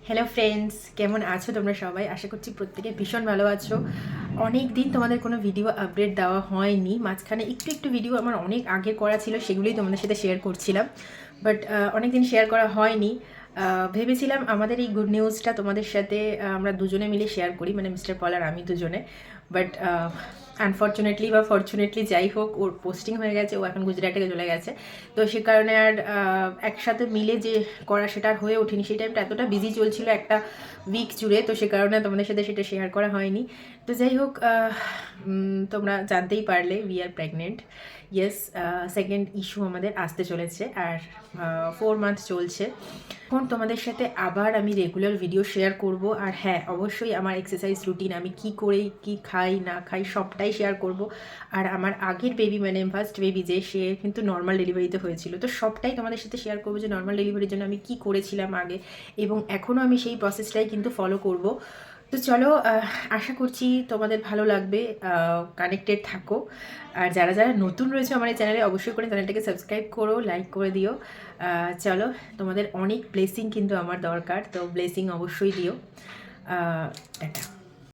Hello friends, কেমন আছো তোমরা সবাই? আশা করছি প্রত্যেকে ভীষণ ভালো আছো। অনেক দিন তোমাদের কোনো ভিডিও আপডেট দেওয়া হয়নি। মাঝখানে একটু একটু ভিডিও আমার অনেক আগে করা ছিল, সেগুলোই তোমাদের সাথে শেয়ার করছিলাম। বাট অনেক দিন শেয়ার করা হয়নি। ভেবেছিলাম আমাদের এই গুড নিউজটা তোমাদের সাথে আমরা দুজনে মিলে শেয়ার করি, মানে মিস্টার পল আর আমি দুজনে। বাট আনফর্চুনেটলি বা ফর্চুনেটলি যাই হোক, ওর পোস্টিং হয়ে গেছে, ও এখন গুজরাটে চলে গেছে। তো সে কারণে আর একসাথে মিলে যে করা সেটা আর হয়ে ওঠেনি। সেই টাইমটা এতটা বিজি চলছিল একটা উইক জুড়ে, তো সে কারণে তোমাদের সাথে সেটা শেয়ার করা হয়নি। তো যাই হোক, তোমরা জানতেই পারলে we are pregnant. Yes, second issue আমাদের আসতে চলেছে, আর 4 মান্থ চলছে। এখন তোমাদের সাথে আবার আমি রেগুলার ভিডিও শেয়ার করব। আর হ্যাঁ, অবশ্যই আমার এক্সারসাইজ রুটিন, আমি কি করে কি খাই না খাই সবটাই শেয়ার করব। আর আমার আগের বেবি, মানে ফার্স্ট বেবি যে, সে কিন্তু নর্মাল ডেলিভারিতে হয়েছিল, তো সবটাই তোমাদের সাথে শেয়ার করবো যে নর্মাল ডেলিভারির জন্য আমি কি করেছিলাম আগে, এবং এখনও আমি সেই প্রসেসটাই কিন্তু ফলো করব। তো চলো, আশা করছি তোমাদের ভালো লাগবে। কানেক্টেড থাকো। আর যারা যারা নতুন রয়েছে আমার এই চ্যানেলে, অবশ্যই করে চ্যানেলটাকে সাবস্ক্রাইব করো, লাইক করে দিও। চলো, তোমাদের অনেক ব্লেসিং কিন্তু আমার দরকার, তো ব্লেসিং অবশ্যই দিও। টাটা।